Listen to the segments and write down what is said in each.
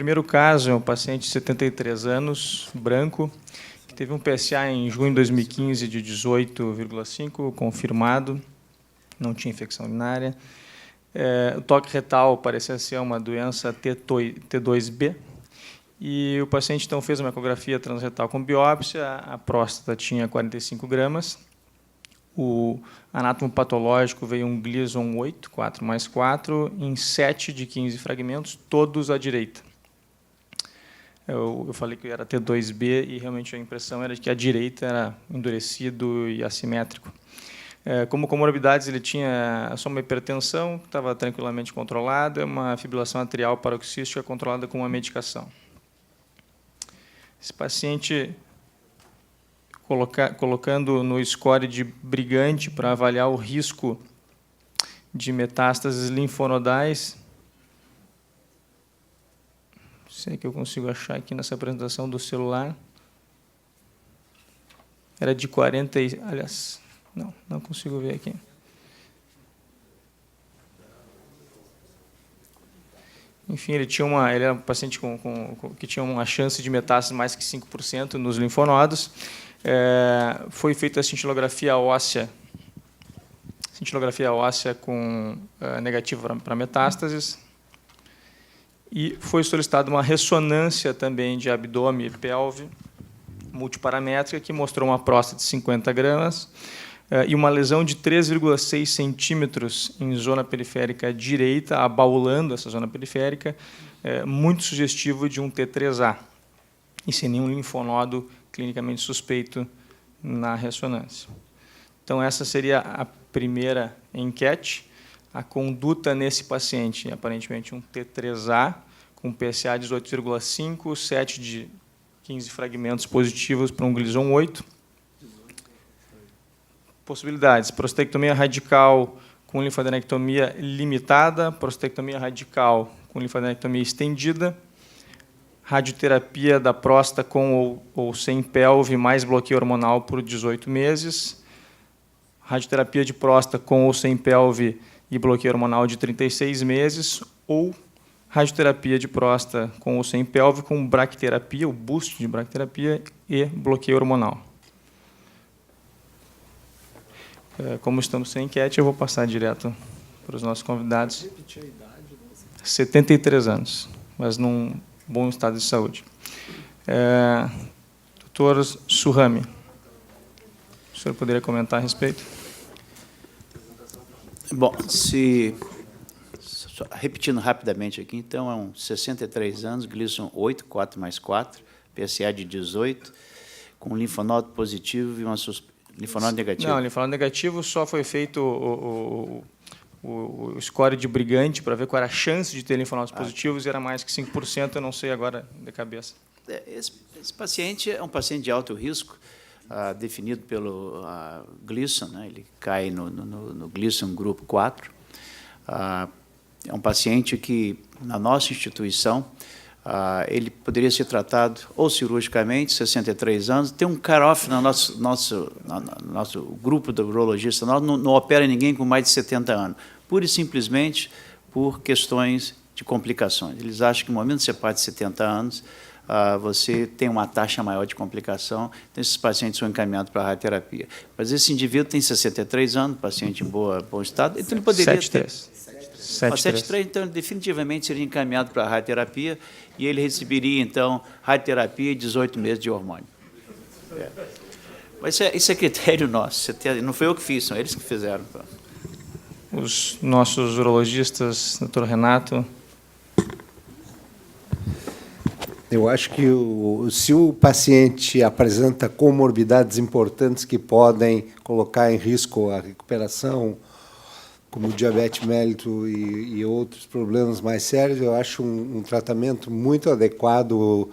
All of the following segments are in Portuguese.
primeiro caso é um paciente de 73 anos, branco, que teve um PSA em junho de 2015 de 18,5, confirmado, não tinha infecção urinária. O toque retal parecia ser uma doença T2B, e o paciente, então, fez uma ecografia transretal com biópsia, a próstata tinha 45 gramas, o anátomo patológico veio um Gleason 8, 4+4, em 7 de 15 fragmentos, todos à direita. Eu falei que era T2B e realmente a impressão era de que a direita era endurecido e assimétrico. Como comorbidades, ele tinha só uma hipertensão, que estava tranquilamente controlada, uma fibrilação atrial paroxística controlada com uma medicação. Esse paciente, colocando no score de Brigante para avaliar o risco de metástases linfonodais, não sei que eu consigo achar aqui nessa apresentação do celular, era de 40, aliás, não consigo ver aqui. Enfim, ele era um paciente que tinha uma chance de metástase mais que 5% nos linfonodos. Foi feita a cintilografia óssea com negativa para metástases, e foi solicitada uma ressonância também de abdômen e pelve multiparamétrica, que mostrou uma próstata de 50 gramas e uma lesão de 3,6 centímetros em zona periférica direita, abaulando essa zona periférica, muito sugestivo de um T3A, e sem nenhum linfonodo clinicamente suspeito na ressonância. Então, essa seria a primeira enquete. A conduta nesse paciente, aparentemente um T3A, com PSA de 18,5, 7 de 15 fragmentos positivos para um Gleason 8. Possibilidades: prostatectomia radical com linfadenectomia limitada, prostatectomia radical com linfadenectomia estendida, radioterapia da próstata com ou sem pelve mais bloqueio hormonal por 18 meses, radioterapia de próstata com ou sem pelve e bloqueio hormonal de 36 meses, ou radioterapia de próstata com ou sem pelve com braquiterapia, o boost de braquiterapia e bloqueio hormonal. Como estamos sem enquete, eu vou passar direto para os nossos convidados. 73 anos, mas num bom estado de saúde. Doutor Surrami, o senhor poderia comentar a respeito? Bom, repetindo rapidamente aqui, então, é um 63 anos, Gleason 8, 4+4, PSA de 18, com linfonodo positivo e uma linfonodo negativo. Não, linfonodo negativo só foi feito o score de Brigante para ver qual era a chance de ter linfonodos positivos, e era mais que 5%, eu não sei agora de cabeça. Esse paciente é um paciente de alto risco, definido pelo Gleason, né? Ele cai no Gleason grupo 4. É um paciente que, na nossa instituição, ele poderia ser tratado ou cirurgicamente, 63 anos, tem um cut-off no nosso grupo de urologistas, não opera ninguém com mais de 70 anos, pura e simplesmente por questões de complicações. Eles acham que no momento que você passa de 70 anos, você tem uma taxa maior de complicação, então esses pacientes são encaminhados para a radioterapia. Mas esse indivíduo tem 63 anos, paciente em bom estado, então ele poderia 7,3, então, definitivamente seria encaminhado para a radioterapia, e ele receberia, então, radioterapia e 18 meses de hormônio. Mas isso é critério nosso, não foi eu que fiz, são eles que fizeram. Os nossos urologistas, doutor Renato. Eu acho que se o paciente apresenta comorbidades importantes que podem colocar em risco a recuperação, como diabetes mellitus e outros problemas mais sérios, eu acho um tratamento muito adequado o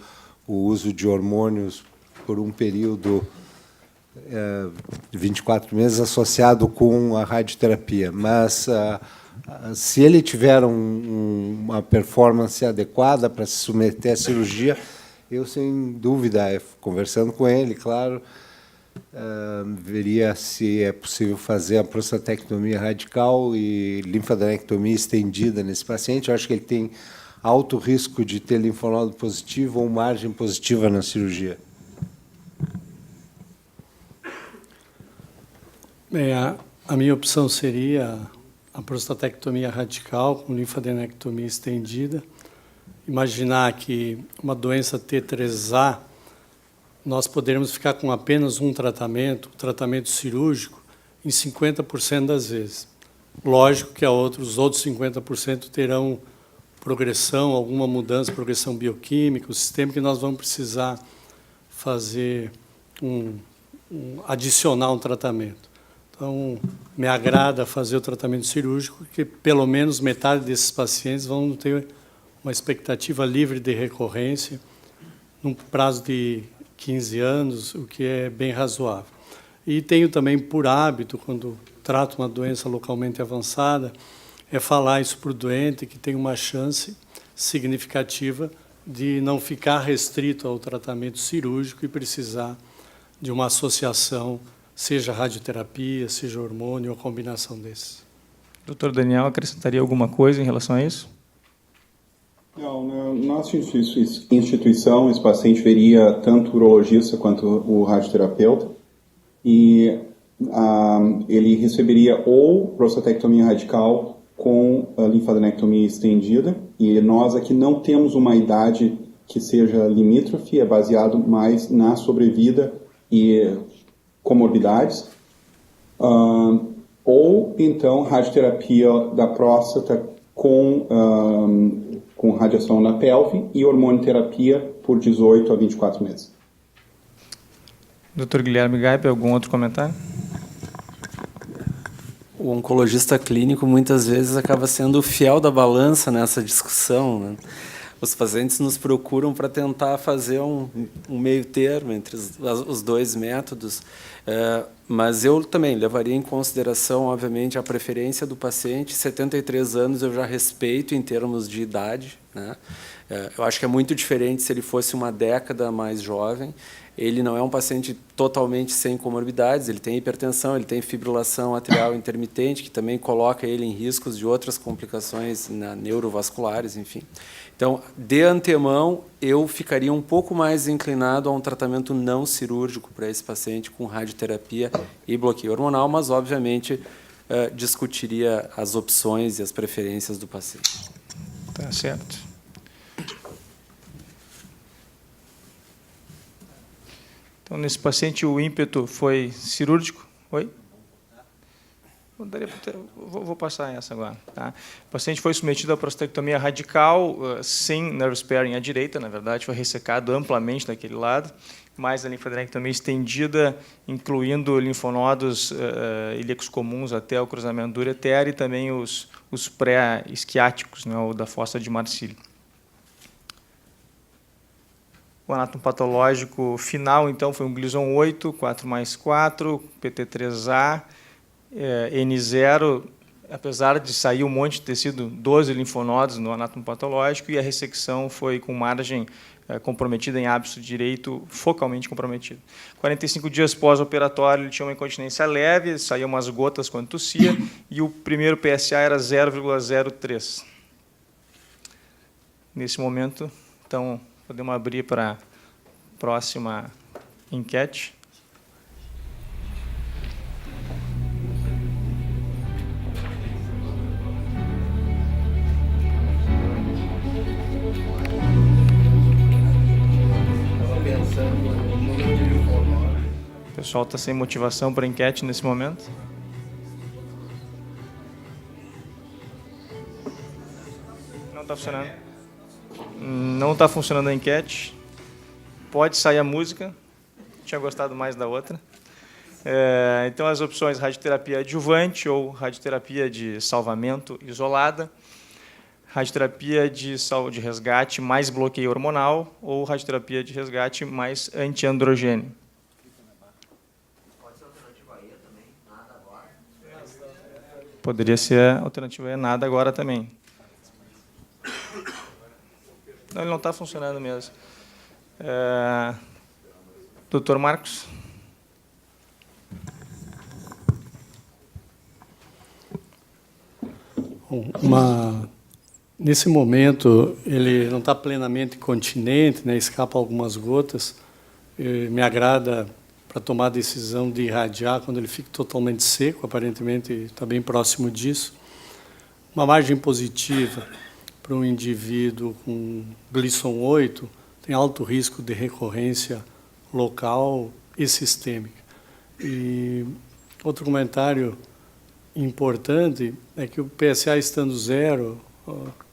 uso de hormônios por um período de 24 meses associado com a radioterapia. Mas se ele tiver uma performance adequada para se submeter à cirurgia, eu, sem dúvida, conversando com ele, claro, veria se é possível fazer a prostatectomia radical e linfadenectomia estendida nesse paciente. Eu acho que ele tem alto risco de ter linfonodo positivo ou margem positiva na cirurgia? Bem, a minha opção seria a prostatectomia radical com linfadenectomia estendida. Imaginar que uma doença T3A, nós poderemos ficar com apenas um tratamento cirúrgico, em 50% das vezes. Lógico que os outros 50% terão progressão, alguma mudança, progressão bioquímica, o sistema que nós vamos precisar fazer adicionar um tratamento. Então, me agrada fazer o tratamento cirúrgico, porque pelo menos metade desses pacientes vão ter uma expectativa livre de recorrência, num prazo de 15 anos, o que é bem razoável. E tenho também por hábito, quando trato uma doença localmente avançada, é falar isso para o doente, que tem uma chance significativa de não ficar restrito ao tratamento cirúrgico e precisar de uma associação, seja radioterapia, seja hormônio, ou combinação desses. Doutor Daniel, acrescentaria alguma coisa em relação a isso? Não, na nossa instituição, esse paciente veria tanto o urologista quanto o radioterapeuta e ele receberia ou prostatectomia radical com a linfadenectomia estendida, e nós aqui não temos uma idade que seja limítrofe, é baseado mais na sobrevida e comorbidades, ou então radioterapia da próstata com radiação na pelve e hormonioterapia por 18 a 24 meses. Dr. Guilherme Gaipe, algum outro comentário? O oncologista clínico muitas vezes acaba sendo o fiel da balança nessa discussão, né? Os pacientes nos procuram para tentar fazer um meio termo entre os dois métodos, mas eu também levaria em consideração, obviamente, a preferência do paciente. 73 anos eu já respeito em termos de idade, né? Eu acho que é muito diferente se ele fosse uma década mais jovem. Ele não é um paciente totalmente sem comorbidades, ele tem hipertensão, ele tem fibrilação atrial intermitente, que também coloca ele em riscos de outras complicações neurovasculares, enfim. Então, de antemão, eu ficaria um pouco mais inclinado a um tratamento não cirúrgico para esse paciente com radioterapia e bloqueio hormonal, mas, obviamente, discutiria as opções e as preferências do paciente. Tá certo. Então, nesse paciente, o ímpeto foi cirúrgico? Oi? Vou passar essa agora. Tá? O paciente foi submetido à prostatectomia radical, sem nerve sparing à direita, na verdade, foi ressecado amplamente daquele lado, mais a linfadenectomia estendida, incluindo linfonodos ilíacos comuns até o cruzamento do ureter e também os pré-isquiáticos, né, ou da fossa de Marsilio. O anátomo patológico final, então, foi um Gleason 8, 4+4, PT3A, N0, apesar de sair um monte de tecido, 12 linfonodos no anátomo patológico, e a ressecção foi com margem comprometida em ábsito direito, focalmente comprometido. 45 dias pós-operatório, ele tinha uma incontinência leve, saíam umas gotas quando tossia, e o primeiro PSA era 0,03. Nesse momento, então, podemos abrir para a próxima enquete. O pessoal está sem motivação para a enquete nesse momento? Não está funcionando? Não está funcionando a enquete. Pode sair a música. Tinha gostado mais da outra. Então, as opções: radioterapia adjuvante ou radioterapia de salvamento isolada, radioterapia de resgate mais bloqueio hormonal ou radioterapia de resgate mais antiandrogênio. Pode ser alternativa E também, nada agora. Poderia ser a alternativa E, nada agora também. Não, ele não está funcionando mesmo. Doutor Marcos? Nesse momento, ele não está plenamente continente, né, escapa algumas gotas. Me agrada para tomar a decisão de irradiar quando ele fica totalmente seco, aparentemente está bem próximo disso. Uma margem positiva para um indivíduo com Gleason 8 tem alto risco de recorrência local e sistêmica. E outro comentário importante é que o PSA estando zero,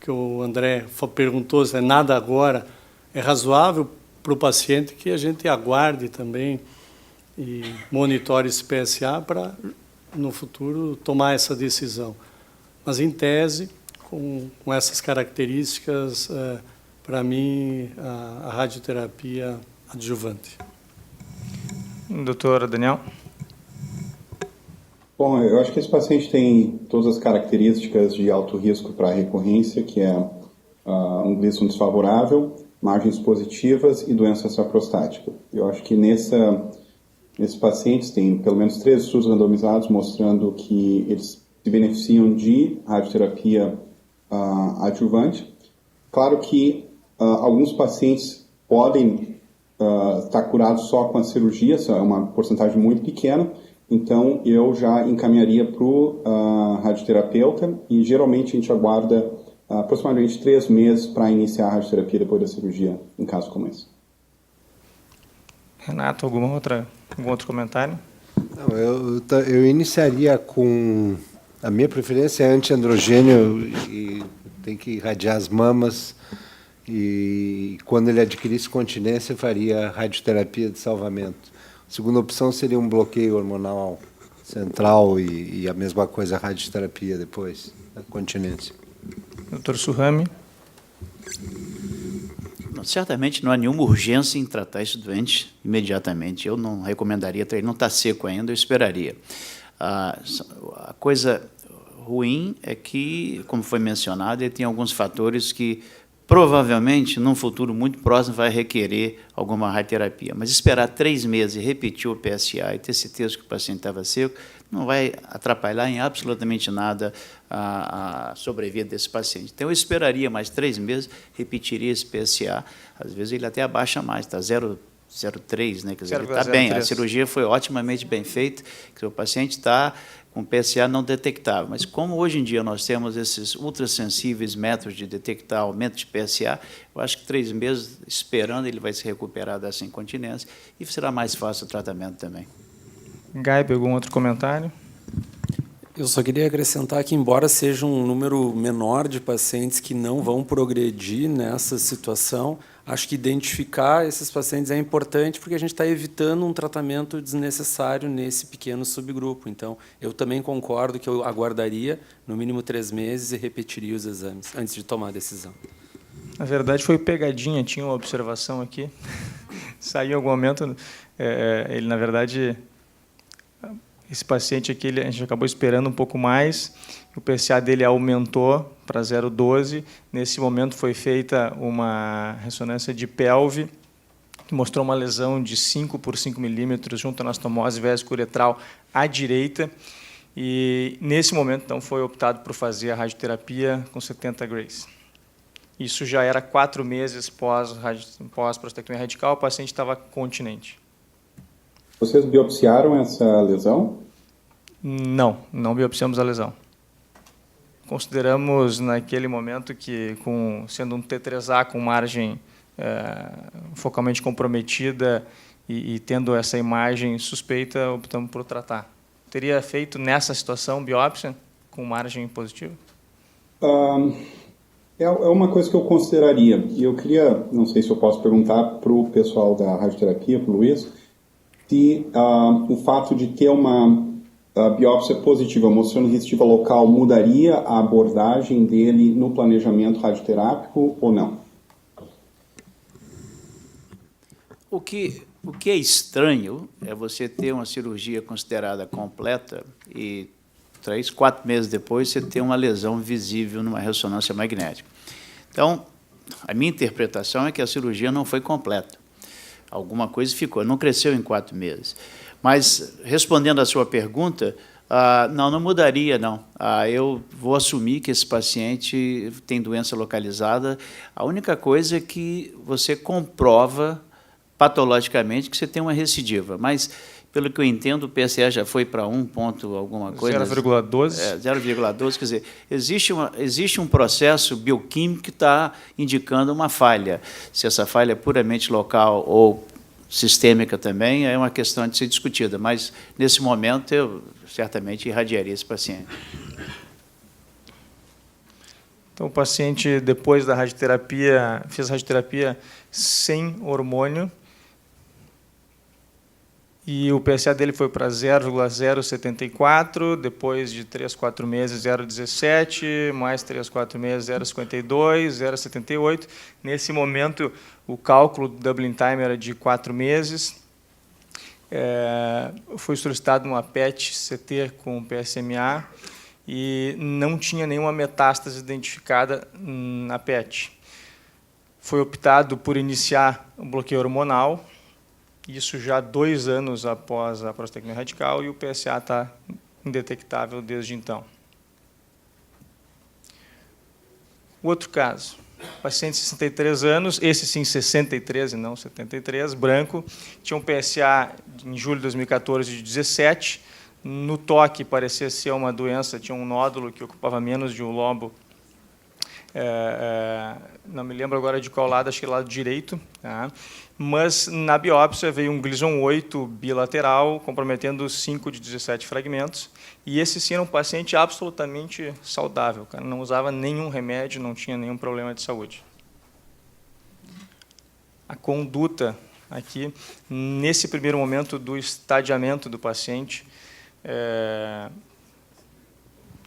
que o André perguntou se é nada agora, é razoável para o paciente que a gente aguarde também e monitore esse PSA para, no futuro, tomar essa decisão. Mas, em tese, com essas características, para mim, a radioterapia adjuvante. Doutor Daniel? Bom, eu acho que esse paciente tem todas as características de alto risco para recorrência, que é um Gleason desfavorável, margens positivas e doença extraprostática. Eu acho que nesses pacientes tem pelo menos 3 estudos randomizados mostrando que eles se beneficiam de radioterapia adjuvante. Claro que alguns pacientes podem estar curados só com a cirurgia, é uma porcentagem muito pequena, então eu já encaminharia para o radioterapeuta e geralmente a gente aguarda aproximadamente 3 meses para iniciar a radioterapia depois da cirurgia, em casos como esse. Renato, algum outro comentário? Não, eu iniciaria com... A minha preferência é antiandrogênio e tem que irradiar as mamas. E quando ele adquirisse continência, faria radioterapia de salvamento. A segunda opção seria um bloqueio hormonal central e a mesma coisa, a radioterapia depois, da continência. Doutor Surrami? Certamente não há nenhuma urgência em tratar esse doente imediatamente. Eu não recomendaria, ele não está seco ainda, eu esperaria. A coisa ruim é que, como foi mencionado, ele tem alguns fatores que provavelmente, num futuro muito próximo, vai requerer alguma radioterapia. Mas esperar 3 meses e repetir o PSA e ter certeza que o paciente estava seco, não vai atrapalhar em absolutamente nada a sobrevida desse paciente. Então, eu esperaria mais 3 meses, repetiria esse PSA. Às vezes, ele até abaixa mais, está 0,03, né? Quer dizer, ele está bem, a cirurgia foi otimamente bem feita, o paciente está com PSA não detectável. Mas como hoje em dia nós temos esses ultrassensíveis métodos de detectar aumento de PSA, eu acho que 3 meses esperando ele vai se recuperar dessa incontinência e será mais fácil o tratamento também. Gaib, algum outro comentário? Eu só queria acrescentar que, embora seja um número menor de pacientes que não vão progredir nessa situação, acho que identificar esses pacientes é importante porque a gente está evitando um tratamento desnecessário nesse pequeno subgrupo. Então, eu também concordo que eu aguardaria no mínimo 3 meses e repetiria os exames antes de tomar a decisão. Na verdade, foi pegadinha, tinha uma observação aqui. Saiu em algum momento, ele, na verdade... Esse paciente aqui, a gente acabou esperando um pouco mais, o PSA dele aumentou para 0,12. Nesse momento foi feita uma ressonância de pelve, que mostrou uma lesão de 5 por 5 milímetros junto à anastomose vésico-uretral à direita. E, nesse momento, então, foi optado por fazer a radioterapia com 70 grays. Isso já era 4 meses pós-prostatectomia radical, o paciente estava continente. Vocês biopsiaram essa lesão? Não biopsiamos a lesão. Consideramos, naquele momento, que, sendo um T3A com margem focalmente comprometida e tendo essa imagem suspeita, optamos por tratar. Teria feito, nessa situação, biópsia com margem positiva? É uma coisa que eu consideraria. E eu queria, não sei se eu posso perguntar para o pessoal da radioterapia, para o Luiz, se o fato de ter uma biópsia positiva mostrando recidiva local mudaria a abordagem dele no planejamento radioterápico ou não? O que é estranho é você ter uma cirurgia considerada completa e 3, 4 meses depois você ter uma lesão visível numa ressonância magnética. Então, a minha interpretação é que a cirurgia não foi completa. Alguma coisa ficou, não cresceu em 4 meses. Mas, respondendo à sua pergunta, Não, não mudaria, não. Eu vou assumir que esse paciente tem doença localizada. A única coisa é que você comprova patologicamente que você tem uma recidiva, mas, pelo que eu entendo, o PSA já foi para 1 ponto alguma coisa. 0,12. 0,12, quer dizer, existe um processo bioquímico que está indicando uma falha. Se essa falha é puramente local ou sistêmica também, é uma questão de ser discutida, mas, nesse momento, eu certamente irradiaria esse paciente. Então, o paciente, depois da radioterapia, fez radioterapia sem hormônio, e o PSA dele foi para 0,074, depois de 3, 4 meses, 0,17, mais 3, 4 meses, 0,52, 0,78. Nesse momento, o cálculo do doubling time era de 4 meses. Foi solicitado uma PET-CT com PSMA e não tinha nenhuma metástase identificada na PET. Foi optado por iniciar o bloqueio hormonal, isso já 2 anos após a prostatectomia radical, e o PSA está indetectável desde então. O outro caso, paciente de 63 anos, esse sim 63 e não 73, branco, tinha um PSA em julho de 2014 de 17, no toque parecia ser uma doença, tinha um nódulo que ocupava menos de um lobo, não me lembro agora de qual lado, acho que lado direito, tá? Mas na biópsia veio um Gleason 8 bilateral, comprometendo 5 de 17 fragmentos, e esse sim era um paciente absolutamente saudável, o cara não usava nenhum remédio, não tinha nenhum problema de saúde. A conduta aqui, nesse primeiro momento do estadiamento do paciente,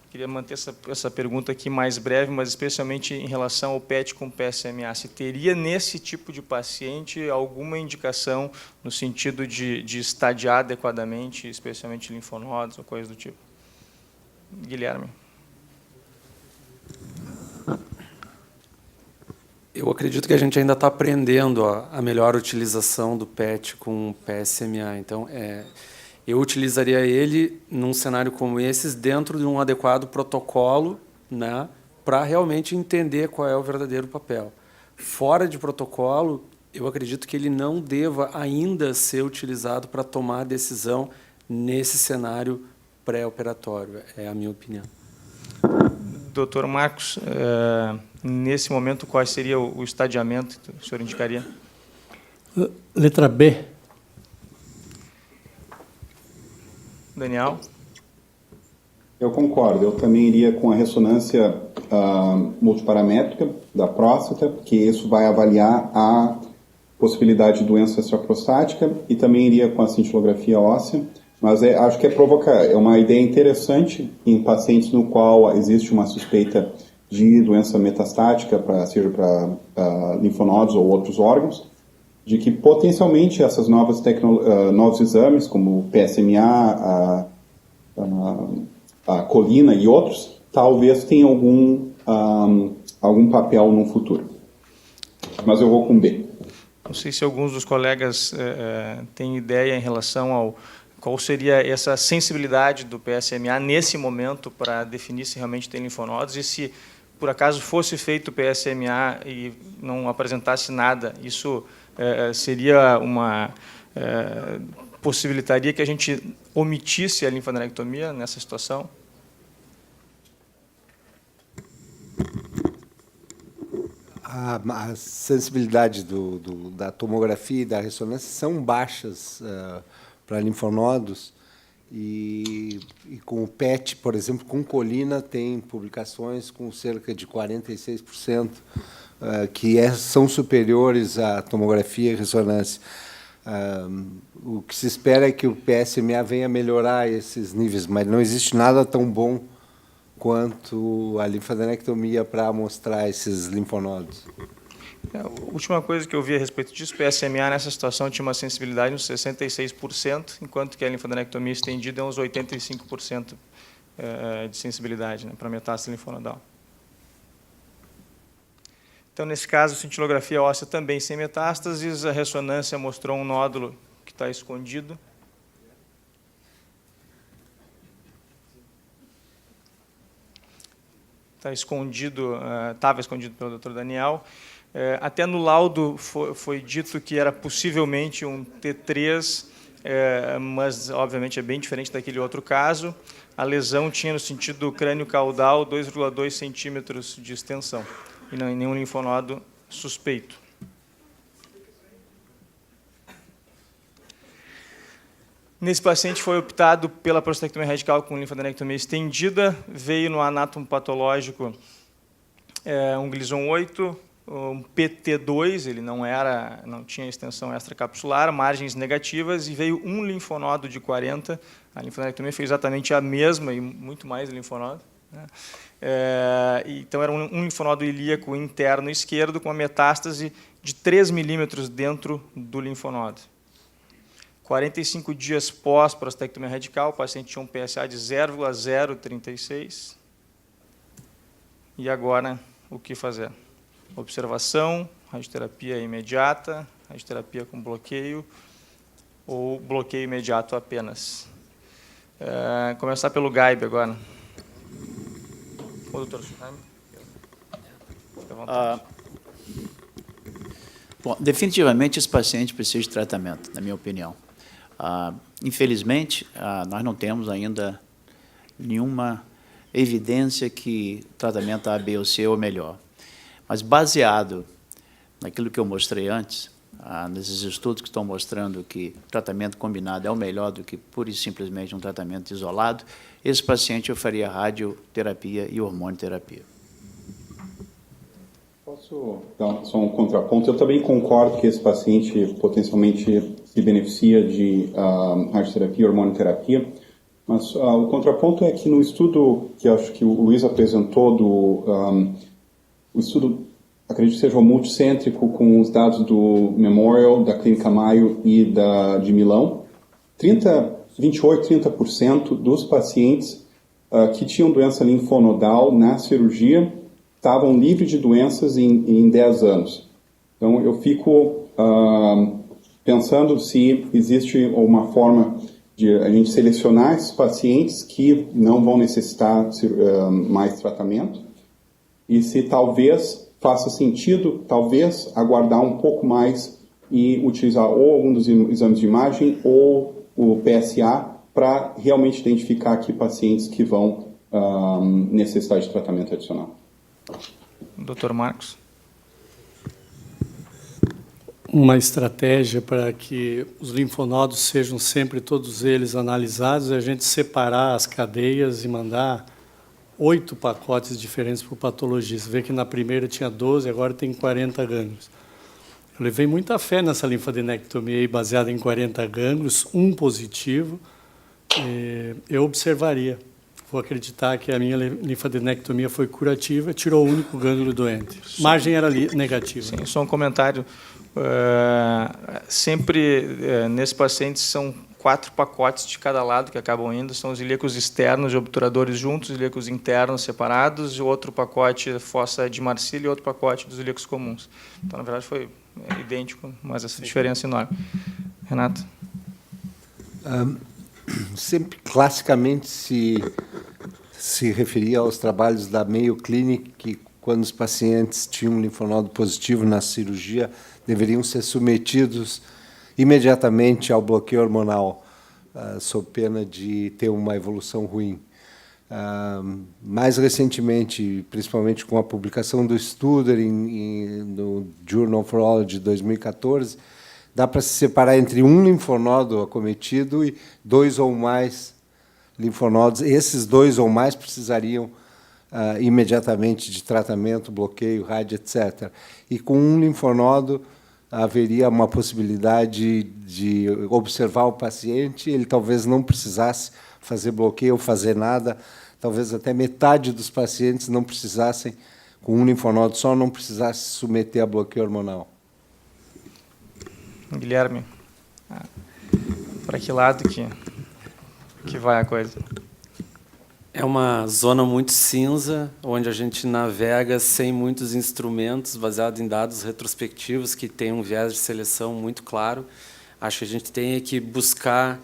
queria manter essa pergunta aqui mais breve, mas especialmente em relação ao PET com PSMA. Se teria, nesse tipo de paciente, alguma indicação no sentido de estadiar adequadamente, especialmente linfonodos ou coisa do tipo? Guilherme. Eu acredito que a gente ainda está aprendendo a melhor utilização do PET com PSMA. Então, eu utilizaria ele num cenário como esse, dentro de um adequado protocolo, né, para realmente entender qual é o verdadeiro papel. Fora de protocolo, eu acredito que ele não deva ainda ser utilizado para tomar decisão nesse cenário pré-operatório. É a minha opinião. Doutor Marcos, nesse momento, qual seria o estadiamento que o senhor indicaria? Letra B. Daniel? Eu concordo. Eu também iria com a ressonância multiparamétrica da próstata, porque isso vai avaliar a possibilidade de doença extraprostática, e também iria com a cintilografia óssea. Mas acho que é uma ideia interessante em pacientes no qual existe uma suspeita de doença metastática, seja para linfonodos ou outros órgãos, de que potencialmente essas novos exames, como o PSMA, a colina e outros, talvez tenham algum papel no futuro. Mas eu vou com B. Não sei se alguns dos colegas têm ideia em relação ao qual seria essa sensibilidade do PSMA nesse momento para definir se realmente tem linfonodos, e se por acaso fosse feito o PSMA e não apresentasse nada, isso seria possibilitaria que a gente omitisse a linfadenectomia nessa situação? A sensibilidade da tomografia e da ressonância são baixas para linfonodos, e com o PET, por exemplo, com colina, tem publicações com cerca de 46%, que são superiores à tomografia e ressonância. O que se espera é que o PSMA venha melhorar esses níveis, mas não existe nada tão bom quanto a linfadenectomia para mostrar esses linfonodos. A última coisa que eu vi a respeito disso, o PSMA nessa situação tinha uma sensibilidade de uns 66%, enquanto que a linfadenectomia estendida é uns 85% de sensibilidade, né, para metástase linfonodal. Então, nesse caso, a cintilografia óssea também sem metástases, a ressonância mostrou um nódulo que está escondido. tá escondido, estava escondido pelo Dr. Daniel. Até no laudo foi dito que era possivelmente um T3, mas, obviamente, é bem diferente daquele outro caso. A lesão tinha, no sentido crânio-caudal, 2,2 centímetros de extensão, e não nenhum linfonodo suspeito. Nesse paciente foi optado pela prostatectomia radical com linfadenectomia estendida, veio no anátomo patológico um Gleason 8, um PT2, ele não tinha extensão extracapsular, margens negativas, e veio um linfonodo de 40. A linfadenectomia foi exatamente a mesma e muito mais linfonodo, né? Então era um linfonodo ilíaco interno esquerdo com uma metástase de 3 milímetros dentro do linfonodo. 45 dias pós-prostatectomia radical, o paciente tinha um PSA de 0,036. E agora, o que fazer? Observação, radioterapia imediata, radioterapia com bloqueio, ou bloqueio imediato apenas. Começar pelo Gaib agora. O doutor Suhaime. Fique à vontade. Bom, definitivamente esse paciente precisa de tratamento, na minha opinião. Infelizmente, nós não temos ainda nenhuma evidência que o tratamento A, B ou C é o melhor. Mas baseado naquilo que eu mostrei antes, nesses estudos que estão mostrando que o tratamento combinado é o melhor do que pura e simplesmente um tratamento isolado, esse paciente eu faria radioterapia e hormonioterapia. Posso dar só um contraponto? Eu também concordo que esse paciente potencialmente se beneficia de radioterapia e hormonioterapia, mas o contraponto é que no estudo que acho que o Luiz apresentou, o estudo, acredito que seja o multicêntrico com os dados do Memorial, da Clínica Mayo e de Milão, 28-30% dos pacientes que tinham doença linfonodal na cirurgia estavam livres de doenças em 10 anos. Então, eu fico pensando se existe uma forma de a gente selecionar esses pacientes que não vão necessitar mais tratamento e se talvez faça sentido, talvez, aguardar um pouco mais e utilizar ou algum dos exames de imagem ou o PSA para realmente identificar aqui pacientes que vão necessitar de tratamento adicional. Dr. Marcos. Uma estratégia para que os linfonodos sejam sempre todos eles analisados é a gente separar as cadeias e mandar 8 pacotes diferentes para o patologista. Vê que na primeira tinha 12, agora tem 40 gânglios. Eu levei muita fé nessa linfadenectomia aí, baseada em 40 gânglios, um positivo. Eu observaria. Vou acreditar que a minha linfadenectomia foi curativa, tirou o único gânglio doente. Margem era negativa. Sim, só um comentário. Sempre, nesse paciente, são 4 pacotes de cada lado que acabam indo. São os ilíacos externos e obturadores juntos, os ilíacos internos separados, e outro pacote fossa de Marsilha e outro pacote dos ilíacos comuns. Então, na verdade, foi idêntico, mas essa diferença enorme. Renato? Sempre, classicamente, se referia aos trabalhos da Mayo Clinic, que quando os pacientes tinham um linfonodo positivo na cirurgia, deveriam ser submetidos imediatamente ao bloqueio hormonal, sob pena de ter uma evolução ruim. Mais recentemente, principalmente com a publicação do Studer no Journal of Urology de 2014, dá para se separar entre um linfonodo acometido e 2 ou mais linfonodos. Esses 2 ou mais precisariam imediatamente de tratamento, bloqueio, rádio, etc. E com um linfonodo haveria uma possibilidade de observar o paciente, ele talvez não precisasse fazer bloqueio ou fazer nada, talvez até metade dos pacientes não precisassem, com um linfonodo só, não precisasse se submeter a bloqueio hormonal. Guilherme, para que lado que vai a coisa? É uma zona muito cinza, onde a gente navega sem muitos instrumentos, baseado em dados retrospectivos, que tem um viés de seleção muito claro. Acho que a gente tem que buscar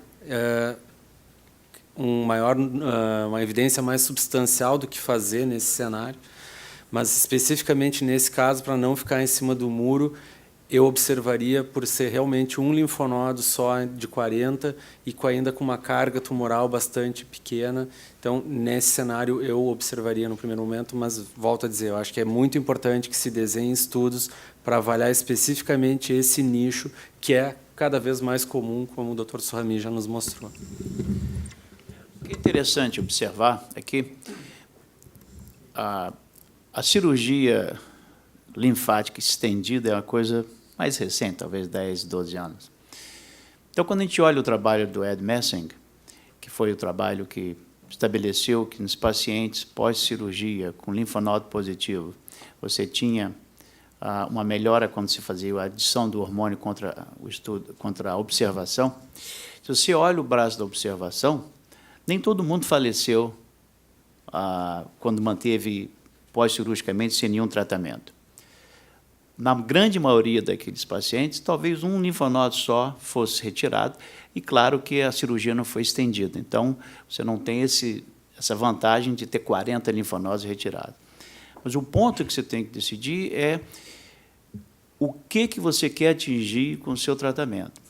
uma evidência mais substancial do que fazer nesse cenário, mas especificamente nesse caso, para não ficar em cima do muro, eu observaria por ser realmente um linfonodo só de 40 e ainda com uma carga tumoral bastante pequena. Então, nesse cenário, eu observaria no primeiro momento, mas volto a dizer, eu acho que é muito importante que se desenhem estudos para avaliar especificamente esse nicho, que é cada vez mais comum, como o Dr. Surami já nos mostrou. O que é interessante observar é que a cirurgia linfática estendida é uma coisa mais recente, talvez 10, 12 anos. Então, quando a gente olha o trabalho do Ed Messing, que foi o trabalho que estabeleceu que nos pacientes pós-cirurgia com linfonodo positivo, você tinha uma melhora quando se fazia a adição do hormônio contra a observação. Se você olha o braço da observação, nem todo mundo faleceu quando manteve pós-cirurgicamente sem nenhum tratamento. Na grande maioria daqueles pacientes, talvez um linfonodo só fosse retirado, e claro que a cirurgia não foi estendida. Então, você não tem essa vantagem de ter 40 linfonodos retirados. Mas o ponto que você tem que decidir é o que você quer atingir com o seu tratamento.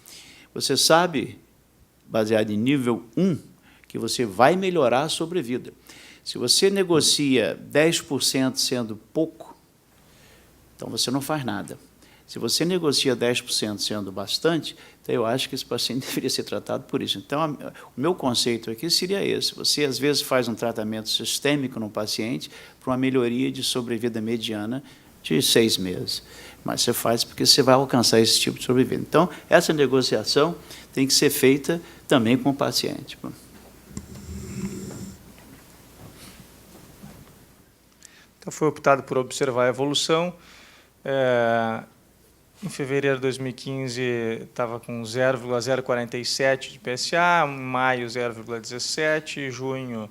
Você sabe, baseado em nível 1, que você vai melhorar a sobrevida. Se você negocia 10% sendo pouco, então você não faz nada. Se você negocia 10% sendo bastante, então eu acho que esse paciente deveria ser tratado por isso. Então, o meu conceito aqui seria esse. Você, às vezes, faz um tratamento sistêmico no paciente para uma melhoria de sobrevida mediana de 6 meses. Mas você faz porque você vai alcançar esse tipo de sobrevida. Então, essa negociação tem que ser feita também com o paciente. Então, foi optado por observar a evolução. Em fevereiro de 2015, estava com 0,047 de PSA, em maio 0,17, junho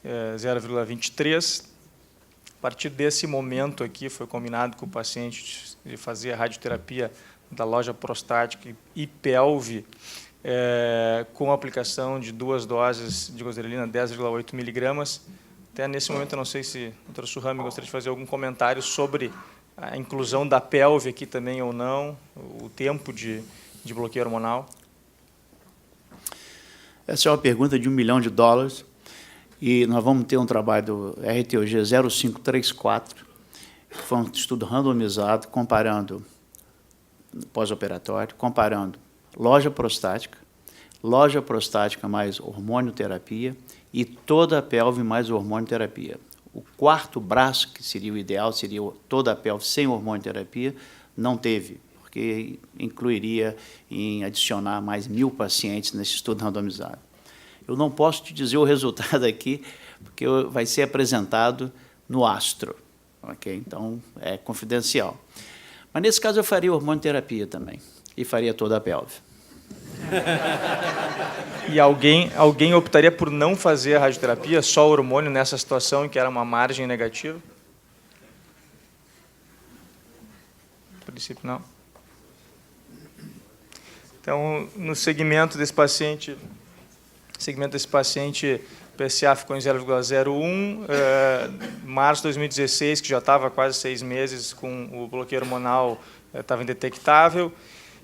0,23. A partir desse momento aqui, foi combinado com o paciente de fazer a radioterapia da loja prostática e pelve, com a aplicação de 2 doses de gozerelina, 10,8 miligramas. Até nesse momento, eu não sei se o Dr. Surami gostaria de fazer algum comentário sobre a inclusão da pelve aqui também ou não, o tempo de bloqueio hormonal. Essa é uma pergunta de $1 milhão, e nós vamos ter um trabalho do RTOG 0534, que foi um estudo randomizado, comparando, pós-operatório, comparando loja prostática mais hormonioterapia e toda a pelve mais hormonioterapia. O quarto braço, que seria o ideal, seria toda a pelve sem hormonioterapia, não teve, porque incluiria em adicionar mais 1.000 pacientes nesse estudo randomizado. Eu não posso te dizer o resultado aqui, porque vai ser apresentado no Astro, ok? Então, é confidencial. Mas, nesse caso, eu faria hormonioterapia também, e faria toda a pelve. E alguém optaria por não fazer a radioterapia, só hormônio, nessa situação em que era uma margem negativa? No princípio, não. Então, no segmento desse paciente, o PSA ficou em 0,01, março de 2016, que já estava quase 6 meses com o bloqueio hormonal, estava indetectável,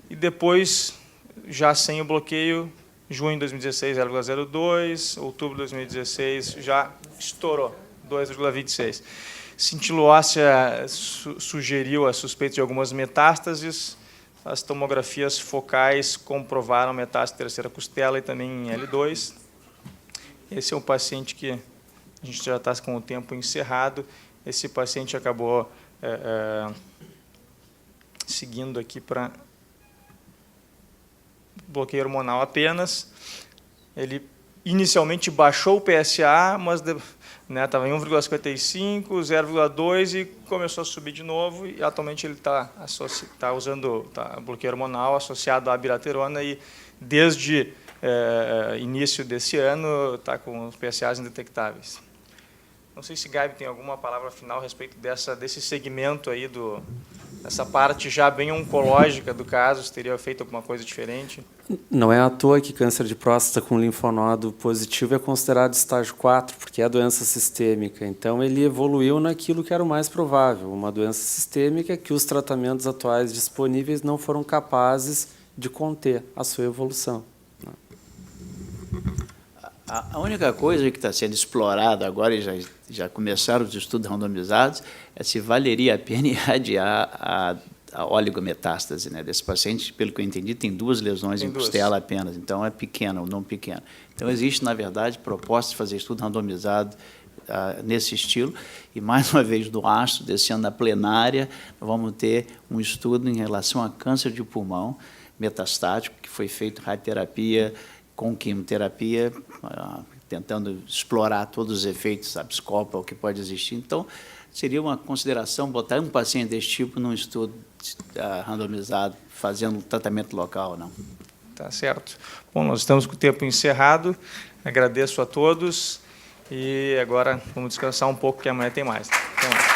e depois, já sem o bloqueio, junho de 2016, 0,02, outubro de 2016, já estourou, 2,26. Cintillo óssea sugeriu a suspeita de algumas metástases, as tomografias focais comprovaram metástase terceira costela e também em L2. Esse é um paciente que a gente já está com o tempo encerrado. Esse paciente acabou seguindo aqui para bloqueio hormonal apenas. Ele inicialmente baixou o PSA, mas estava em 1,55, 0,2 e começou a subir de novo. E atualmente ele está usando bloqueio hormonal associado à abiraterona e desde início desse ano está com os PSAs indetectáveis. Não sei se Gabi tem alguma palavra final a respeito desse segmento aí do Essa parte já bem oncológica do caso, se teria feito alguma coisa diferente? Não é à toa que câncer de próstata com linfonodo positivo é considerado estágio 4, porque é doença sistêmica. Então, ele evoluiu naquilo que era o mais provável, uma doença sistêmica que os tratamentos atuais disponíveis não foram capazes de conter a sua evolução. A única coisa que está sendo explorada agora, e já começaram os estudos randomizados, é se valeria a pena irradiar a oligometástase, né, desse paciente. Pelo que eu entendi, tem 2 lesões em costela apenas, então é pequena ou não pequena. Então, existe, na verdade, proposta de fazer estudo randomizado nesse estilo, e, mais uma vez, do ASTRO, desse ano na plenária, vamos ter um estudo em relação a câncer de pulmão metastático, que foi feito radioterapia com quimioterapia, tentando explorar todos os efeitos abscópicos que pode existir. Então, seria uma consideração botar um paciente desse tipo num estudo randomizado, fazendo um tratamento local, não. Tá certo. Bom, nós estamos com o tempo encerrado. Agradeço a todos e agora vamos descansar um pouco, que amanhã tem mais. Até mais.